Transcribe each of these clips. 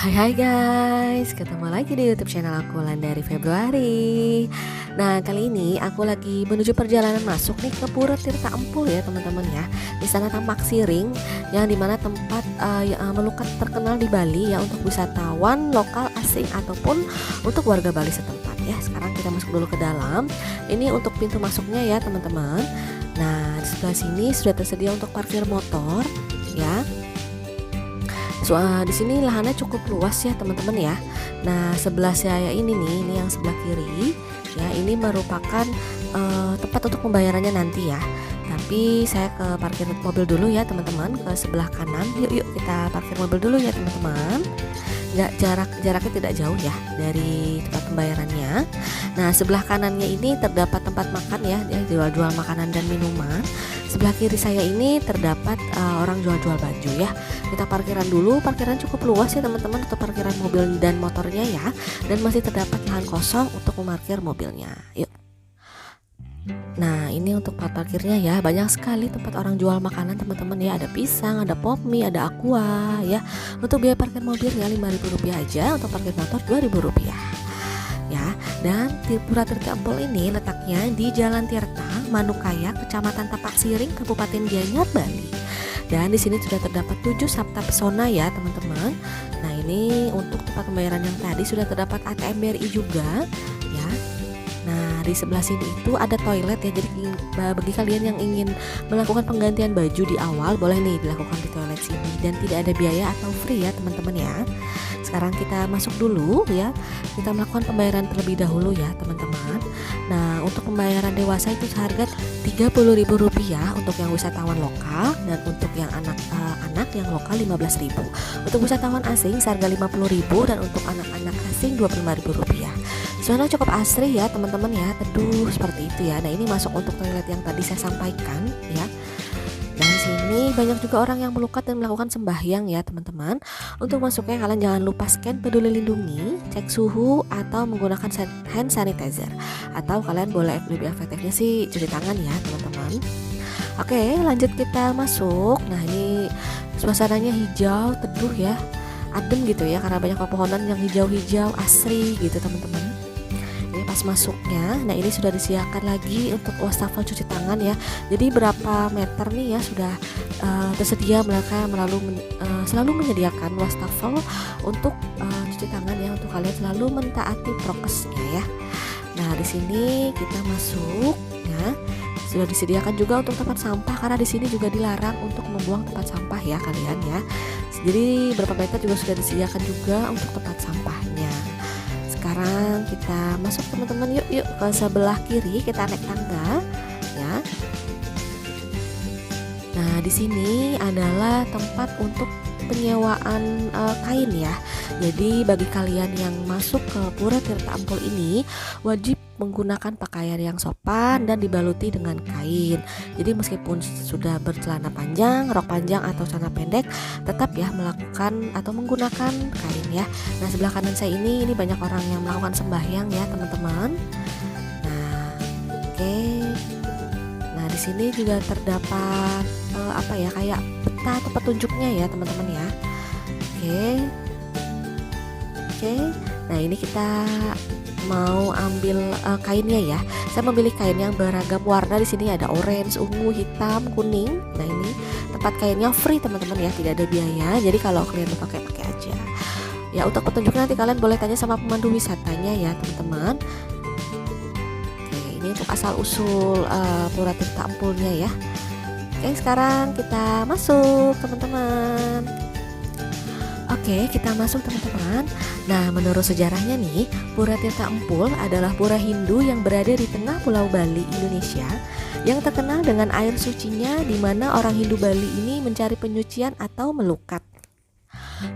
Hai guys, ketemu lagi di YouTube channel aku Landari Februari. Nah, kali ini aku lagi menuju perjalanan masuk nih ke Pura Tirta Empul ya teman-teman ya. Di sana tampak Siring yang dimana tempat melukat terkenal di Bali ya untuk wisatawan lokal asing ataupun untuk warga Bali setempat ya. Sekarang kita masuk dulu ke dalam. Ini untuk pintu masuknya ya teman-teman. Nah, di sebelah sini sudah tersedia untuk parkir motor ya. Di sini lahannya cukup luas ya teman-teman ya. Nah, sebelah saya ini nih, ini yang sebelah kiri ya, ini merupakan tempat untuk pembayarannya nanti ya. Tapi saya ke parkir mobil dulu ya teman-teman, ke sebelah kanan. Yuk kita parkir mobil dulu ya teman-teman. Jaraknya tidak jauh ya dari tempat pembayarannya. Nah, sebelah kanannya ini terdapat tempat makan ya, dia jual-jual makanan dan minuman. Sebelah kiri saya ini terdapat orang jual-jual baju ya. Kita parkiran dulu, parkiran cukup luas ya teman-teman untuk parkiran mobil dan motornya ya. Dan masih terdapat lahan kosong untuk memarkir mobilnya. Yuk. Nah, ini untuk tempat parkirnya ya, banyak sekali tempat orang jual makanan teman-teman ya. Ada pisang, ada pop mie, ada aqua ya. Untuk biaya parkir mobilnya Rp5.000 aja, untuk parkir motor Rp2.000 ya. Dan Pura Tirta Empul ini letaknya di Jalan Tirta, Manukaya, Kecamatan Tapak Siring, Kabupaten Gianyar, Bali. Dan di sini sudah terdapat 7 sabta pesona ya teman-teman. Nah, ini untuk tempat pembayaran yang tadi sudah terdapat ATM BRI juga ya. Nah, di sebelah sini itu ada toilet ya. Jadi bagi kalian yang ingin melakukan penggantian baju di awal, boleh nih dilakukan di toilet sini dan tidak ada biaya atau free ya teman-teman ya. Sekarang kita masuk dulu ya. Kita melakukan pembayaran terlebih dahulu ya teman-teman. Nah, untuk pembayaran dewasa itu seharga Rp30.000 untuk yang wisatawan lokal, dan untuk yang anak-anak yang lokal Rp15.000. Untuk wisatawan asing seharga Rp50.000 dan untuk anak-anak asing Rp25.000. Suasana cukup asri ya teman-teman ya, teduh seperti itu ya. Nah, ini masuk untuk toilet yang tadi saya sampaikan ya. Dan di sini banyak juga orang yang melukat dan melakukan sembahyang ya teman-teman. Untuk masuknya kalian jangan lupa scan Peduli Lindungi, cek suhu atau menggunakan hand sanitizer. Atau kalian boleh lebih efektifnya sih cuci tangan ya teman-teman. Oke, lanjut kita masuk. Nah, ini suasananya hijau, teduh ya, adem gitu ya, karena banyak pepohonan yang hijau-hijau asri gitu teman-teman. Ini pas masuknya, nah ini sudah disediakan lagi untuk wastafel cuci tangan ya. Jadi berapa meter nih ya sudah tersedia, mereka selalu menyediakan wastafel untuk cuci tangan ya, untuk kalian selalu mentaati prokesnya ya. Nah, di sini kita masuk ya. Sudah disediakan juga untuk tempat sampah, karena di sini juga dilarang untuk membuang tempat sampah ya kalian ya. Jadi berapa meter juga sudah disediakan juga untuk tempat sampahnya. Sekarang kita masuk teman-teman, yuk ke sebelah kiri, kita naik tangga ya. Nah, di sini adalah tempat untuk penyewaan kain ya. Jadi bagi kalian yang masuk ke Pura Tirta Empul ini wajib menggunakan pakaian yang sopan dan dibaluti dengan kain. Jadi meskipun sudah bercelana panjang, rok panjang atau celana pendek, tetap ya melakukan atau menggunakan kain ya. Nah, sebelah kanan saya ini banyak orang yang melakukan sembahyang ya teman-teman. Nah, oke. Nah, di sini juga terdapat kayak peta atau petunjuknya ya teman-teman ya. Oke. Nah, ini kita mau ambil kainnya ya. Saya memilih kain yang beragam warna. Di sini ada orange, ungu, hitam, kuning. Nah, ini tempat kainnya free teman-teman ya, tidak ada biaya. Jadi kalau kalian mau pakai aja. Ya, untuk petunjuknya nanti kalian boleh tanya sama pemandu wisatanya ya teman-teman. Oke, ini untuk asal usul Pura Tirta Empulnya ya. Oke, sekarang kita masuk teman-teman. Oke, kita masuk teman-teman. Nah, menurut sejarahnya nih, Pura Tirta Empul adalah pura Hindu yang berada di tengah Pulau Bali, Indonesia, yang terkenal dengan air sucinya, di mana orang Hindu Bali ini mencari penyucian atau melukat.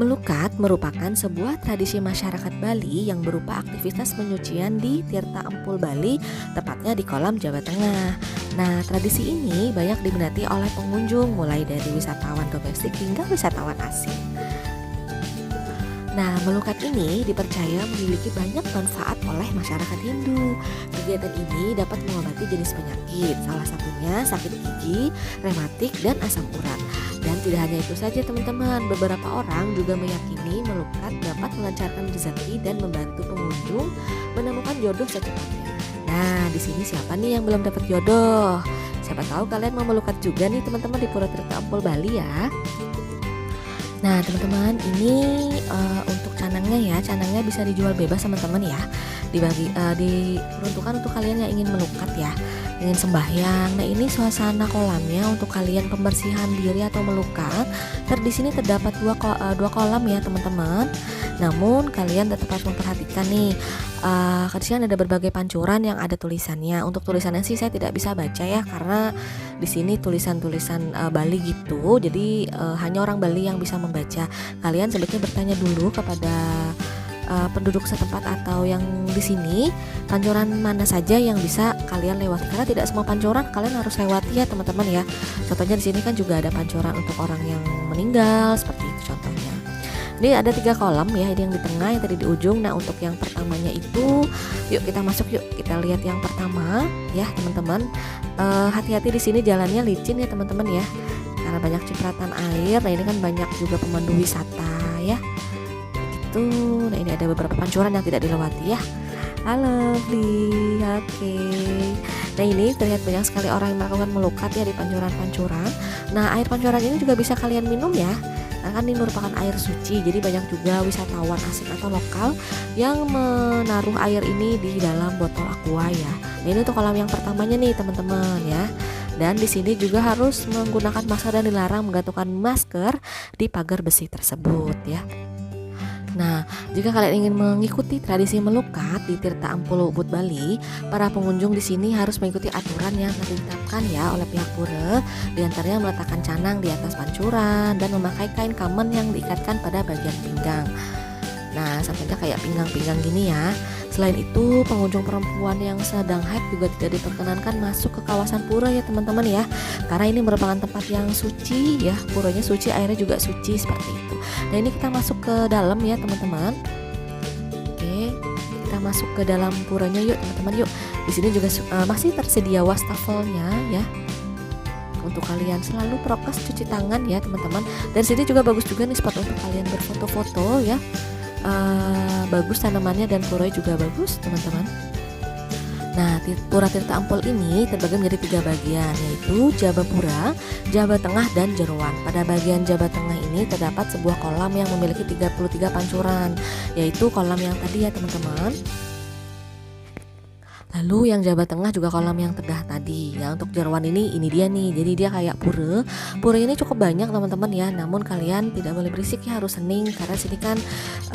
Melukat merupakan sebuah tradisi masyarakat Bali yang berupa aktivitas penyucian di Tirta Empul Bali, tepatnya di Kolam Jawa Tengah. Nah, tradisi ini banyak diminati oleh pengunjung, mulai dari wisatawan domestik hingga wisatawan asing. Nah, melukat ini dipercaya memiliki banyak manfaat oleh masyarakat Hindu. Kegiatan ini dapat mengobati jenis penyakit, salah satunya sakit gigi, rematik, dan asam urat. Dan tidak hanya itu saja teman-teman, beberapa orang juga meyakini melukat dapat melancarkan rezeki dan membantu pengunjung menemukan jodoh secepatnya. Nah, di sini siapa nih yang belum dapat jodoh? Siapa tahu kalian mau melukat juga nih teman-teman di Pura Tirta Ampul Bali ya. Nah teman-teman, ini untuk canangnya ya, canangnya bisa dijual bebas teman-teman ya, diperuntukkan untuk kalian yang ingin melukat ya, ingin sembahyang. Nah ini suasana kolamnya untuk kalian pembersihan diri atau melukat. Di sini terdapat dua kolam ya teman-teman. Namun kalian tetap harus memperhatikan nih, di sini ada berbagai pancuran yang ada tulisannya. Untuk tulisannya sih saya tidak bisa baca ya, karena di sini tulisan-tulisan Bali gitu. Jadi hanya orang Bali yang bisa membaca. Kalian sebaiknya bertanya dulu kepada penduduk setempat atau yang di sini pancuran mana saja yang bisa kalian lewati, karena tidak semua pancuran kalian harus lewati ya teman-teman ya. Contohnya di sini kan juga ada pancuran untuk orang yang meninggal seperti itu contohnya. Ini ada 3 kolam ya, ini yang di tengah, yang tadi di ujung. Nah untuk yang pertamanya itu, yuk kita masuk, yuk kita lihat yang pertama ya teman-teman. Hati-hati di sini jalannya licin ya teman-teman ya, karena banyak cipratan air. Nah ini kan banyak juga pemandu wisata ya gitu. Nah ini ada beberapa pancuran yang tidak dilewati ya. Halo Bli, oke. Nah ini terlihat banyak sekali orang yang melakukan melukat ya di pancuran-pancuran. Nah air pancuran ini juga bisa kalian minum ya, karena kan ini merupakan air suci. Jadi banyak juga wisatawan asing atau lokal yang menaruh air ini di dalam botol aqua ya. Nah ini untuk kolam yang pertamanya nih teman-teman ya. Dan di sini juga harus menggunakan masker dan dilarang menggantungkan masker di pagar besi tersebut ya. Nah, jika kalian ingin mengikuti tradisi melukat di Tirta Ampul Ubud Bali, para pengunjung di sini harus mengikuti aturan yang ditetapkan ya oleh pihak pura. Di antaranya meletakkan canang di atas pancuran dan memakai kain kamen yang diikatkan pada bagian pinggang. Nah, sampainya kayak pinggang-pinggang gini ya. Selain itu, pengunjung perempuan yang sedang haid juga tidak diperkenankan masuk ke kawasan pura ya teman-teman ya, karena ini merupakan tempat yang suci ya, puranya suci, airnya juga suci seperti itu. Nah ini kita masuk ke dalam ya teman-teman. Oke, kita masuk ke dalam puranya yuk teman-teman yuk. Di sini juga masih tersedia wastafelnya ya, untuk kalian selalu prokes cuci tangan ya teman-teman. Dan sini juga bagus juga nih spot untuk kalian berfoto-foto ya. Bagus tanamannya dan puranya juga bagus teman-teman. Nah, Pura Tirta Ampul ini terbagi menjadi 3 bagian, yaitu Jabapura, Jaba Tengah, dan Jeroan. Pada bagian Jaba Tengah ini terdapat sebuah kolam yang memiliki 33 pancuran, yaitu kolam yang tadi ya teman-teman. Lalu yang Jaba Tengah juga kolam yang tegah tadi. Ya untuk Jeroan ini dia nih. Jadi dia kayak pura. Pura ini cukup banyak teman-teman ya. Namun kalian tidak boleh berisik ya, harus hening, karena sini kan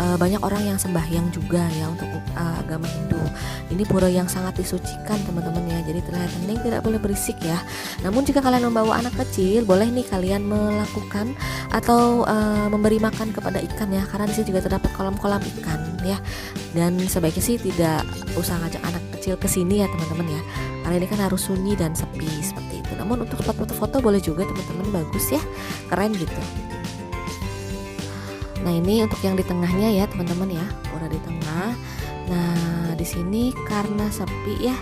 banyak orang yang sembahyang juga ya untuk agama Hindu. Ini pura yang sangat disucikan teman-teman ya. Jadi terlihat hening, tidak boleh berisik ya. Namun jika kalian membawa anak kecil, boleh nih kalian melakukan atau memberi makan kepada ikan ya, karena di sini juga terdapat kolam-kolam ikan ya. Dan sebaiknya sih tidak usah ngajak anak kecil ke sini ya teman-teman ya, karena ini kan harus sunyi dan sepi seperti itu. Namun untuk spot foto-foto boleh juga teman-teman, bagus ya, keren gitu. Nah ini untuk yang di tengahnya ya teman-teman ya, udah di tengah. Nah di sini karena sepi ya,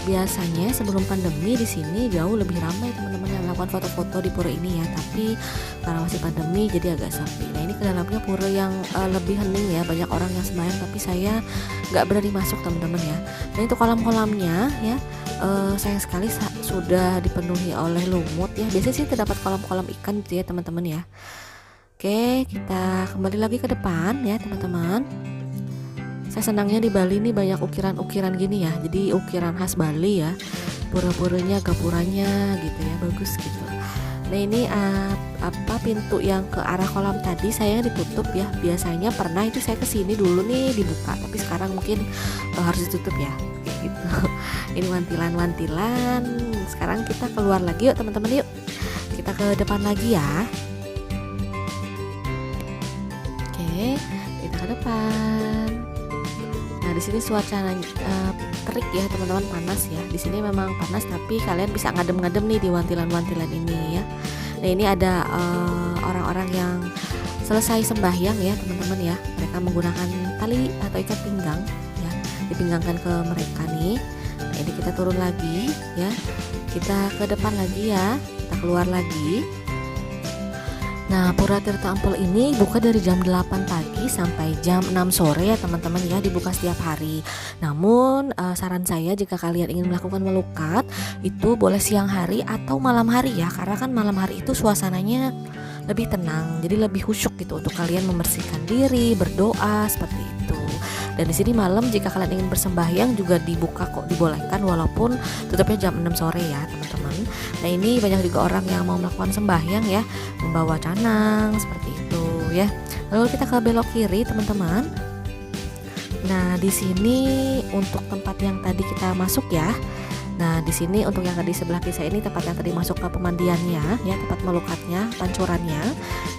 biasanya sebelum pandemi di sini jauh lebih ramai teman-teman yang melakukan foto-foto di pura ini ya, tapi karena masih pandemi jadi agak sepi. Nah ini ke dalamnya pura yang lebih hening ya, banyak orang yang sembahyang, tapi saya nggak berani masuk teman-teman ya. Nah itu kolam-kolamnya ya, sayang sekali sudah dipenuhi oleh lumut ya. Biasanya sih terdapat kolam-kolam ikan gitu ya teman-teman ya. Oke, kita kembali lagi ke depan ya teman-teman. Saya senangnya di Bali ini banyak ukiran-ukiran gini ya, jadi ukiran khas Bali ya, pura-puranya, gapuranya gitu ya, bagus gitu. Nah ini pintu yang ke arah kolam tadi saya ditutup ya. Biasanya pernah itu saya kesini dulu nih dibuka, tapi sekarang mungkin harus ditutup ya kayak gitu. Ini wantilan-wantilan. Sekarang kita keluar lagi yuk teman-teman, yuk kita ke depan lagi ya. Oke, kita ke depan. Nah di sini suasana terik ya teman-teman, panas ya. Di sini memang panas, tapi kalian bisa ngadem-ngadem nih di wantilan-wantilan ini ya. Nah ini ada orang-orang yang selesai sembahyang ya teman-teman ya, mereka menggunakan tali atau ikat pinggang ya, dipinggangkan ke mereka nih. Nah, ini kita turun lagi ya, kita ke depan lagi ya, kita keluar lagi. Nah, Pura Tirta Ampul ini buka dari jam 8 pagi sampai jam 6 sore ya teman-teman ya, dibuka setiap hari. Namun saran saya jika kalian ingin melakukan melukat itu boleh siang hari atau malam hari ya, karena kan malam hari itu suasananya lebih tenang, jadi lebih khusyuk gitu untuk kalian membersihkan diri, berdoa seperti itu. Dan di sini malam jika kalian ingin bersembahyang juga dibuka kok, dibolehkan walaupun tutupnya jam 6 sore ya teman-teman. Nah, ini banyak juga orang yang mau melakukan sembahyang ya, membawa canang seperti itu ya. Lalu kita ke belok kiri teman-teman. Nah, di sini untuk tempat yang tadi kita masuk ya. Nah, di sini untuk yang di sebelah kiri saya ini tempat yang tadi masuk ke pemandiannya ya, tempat melukatnya, pancurannya.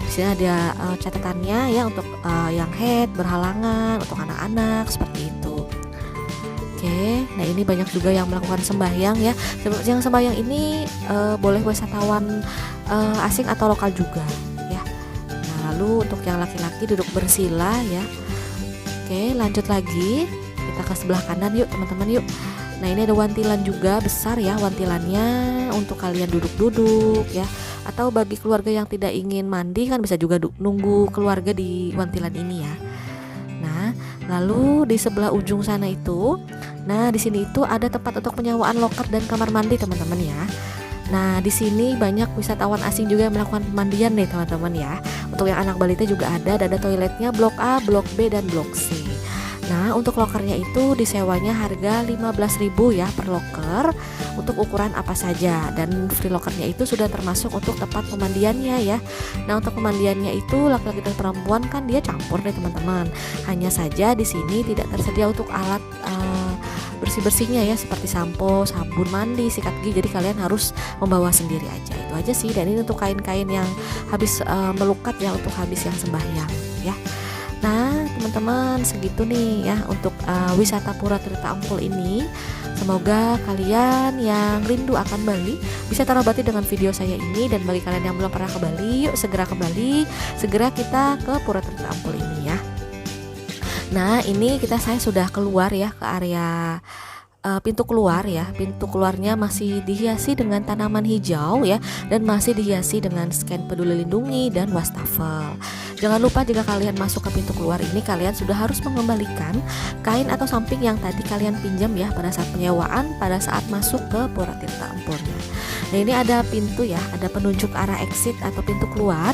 Di sini ada catatannya ya untuk yang head, berhalangan, untuk anak-anak seperti itu. Oke, nah ini banyak juga yang melakukan sembahyang ya. Yang sembahyang ini boleh wisatawan asing atau lokal juga ya. Nah, lalu untuk yang laki-laki duduk bersila ya. Oke, lanjut lagi. Kita ke sebelah kanan yuk teman-teman yuk. Nah, ini ada wantilan juga besar ya, wantilannya untuk kalian duduk-duduk ya. Atau bagi keluarga yang tidak ingin mandi kan bisa juga nunggu keluarga di wantilan ini ya. Nah, lalu di sebelah ujung sana itu, nah di sini itu ada tempat untuk penyewaan loker dan kamar mandi teman-teman ya. Nah, di sini banyak wisatawan asing juga yang melakukan pemandian nih teman-teman ya. Untuk yang anak balita juga ada toiletnya blok A, blok B dan blok C. Nah, untuk lokernya itu disewanya harga 15.000 ya per loker untuk ukuran apa saja, dan free lokernya itu sudah termasuk untuk tempat pemandiannya ya. Nah, untuk pemandiannya itu laki-laki dan perempuan kan dia campur deh teman-teman. Hanya saja di sini tidak tersedia untuk alat bersih-bersihnya ya, seperti sampo, sabun mandi, sikat gigi. Jadi kalian harus membawa sendiri aja. Itu aja sih. Dan ini untuk kain-kain yang habis melukat ya, untuk habis yang sembahyang ya. Nah, teman-teman segitu nih ya untuk wisata Pura Tirta Ampul ini. Semoga kalian yang rindu akan Bali bisa terobati dengan video saya ini, dan bagi kalian yang belum pernah ke Bali, yuk segera ke Bali, segera kita ke Pura Tirta Ampul ini ya. Nah, ini saya sudah keluar ya ke area pintu keluar ya. Pintu keluarnya masih dihiasi dengan tanaman hijau ya, dan masih dihiasi dengan scan peduli lindungi dan wastafel. Jangan lupa jika kalian masuk ke pintu keluar ini, kalian sudah harus mengembalikan kain atau samping yang tadi kalian pinjam ya pada saat penyewaan, pada saat masuk ke Pura Tirta Ampulnya. Nah, ini ada pintu ya, ada penunjuk arah exit atau pintu keluar.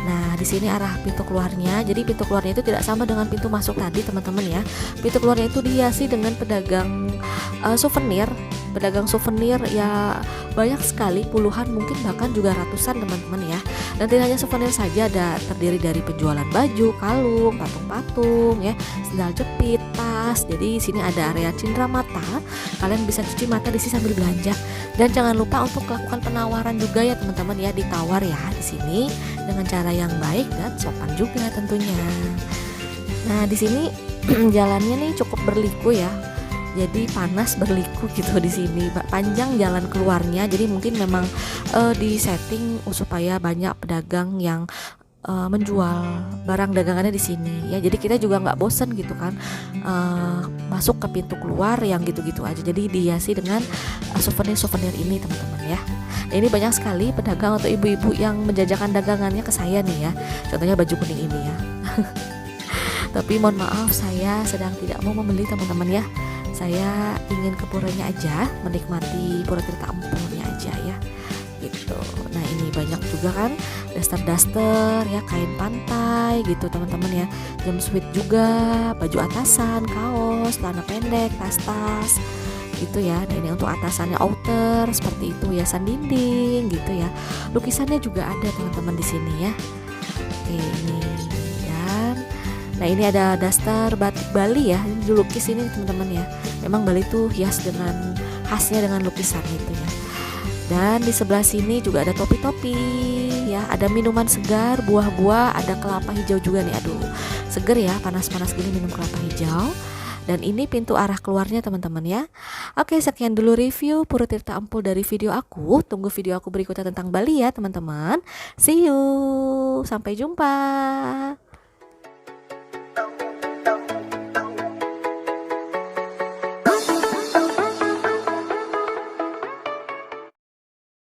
Nah, di sini arah pintu keluarnya. Jadi pintu keluarnya itu tidak sama dengan pintu masuk tadi, teman-teman ya. Pintu keluarnya itu dihiasi dengan pedagang souvenir. Pedagang souvenir ya banyak sekali, puluhan mungkin bahkan juga ratusan teman-teman ya. Dan tidak hanya souvenir saja, ada terdiri dari penjualan baju, kalung, patung-patung ya, sendal jepit, tas. Jadi di sini ada area cindera mata. Kalian bisa cuci mata di sini sambil belanja. Dan jangan lupa untuk melakukan penawaran juga ya teman-teman ya, ditawar ya di sini dengan cara yang baik dan sopan juga tentunya. Nah, di sini jalannya nih cukup berliku ya. Jadi panas berliku gitu di sini. Panjang jalan keluarnya. Jadi mungkin memang di setting supaya banyak pedagang yang menjual barang dagangannya di sini ya. Jadi kita juga nggak bosen gitu kan masuk ke pintu keluar yang gitu-gitu aja. Jadi dihiasi dengan souvenir-souvenir ini teman-teman ya. Nah, ini banyak sekali pedagang atau ibu-ibu yang menjajakan dagangannya ke saya nih ya. Contohnya baju kuning ini ya. Tapi mohon maaf, saya sedang tidak mau membeli teman-teman ya. Saya ingin ke puranya aja, menikmati Pura Tirta Ampulnya aja ya gitu. Nah, ini banyak juga kan daster-daster ya, kain pantai gitu teman-teman ya, jumpsuit juga, baju atasan, kaos, celana pendek, tas-tas gitu ya. Nah, ini untuk atasannya outer seperti itu, hiasan dinding gitu ya. Lukisannya juga ada teman-teman di sini ya. Oke, ini dan nah, ini ada daster batik Bali ya. Ini dilukis ini teman-teman ya. Memang Bali tuh hias dengan khasnya dengan lukisan itu ya. Dan di sebelah sini juga ada topi-topi ya. Ada minuman segar, buah-buah, ada kelapa hijau juga nih. Aduh, seger ya, panas-panas gini minum kelapa hijau. Dan ini pintu arah keluarnya teman-teman ya. Oke, sekian dulu review Pura Tirta Empul dari video aku. Tunggu video aku berikutnya tentang Bali ya teman-teman. See you, sampai jumpa.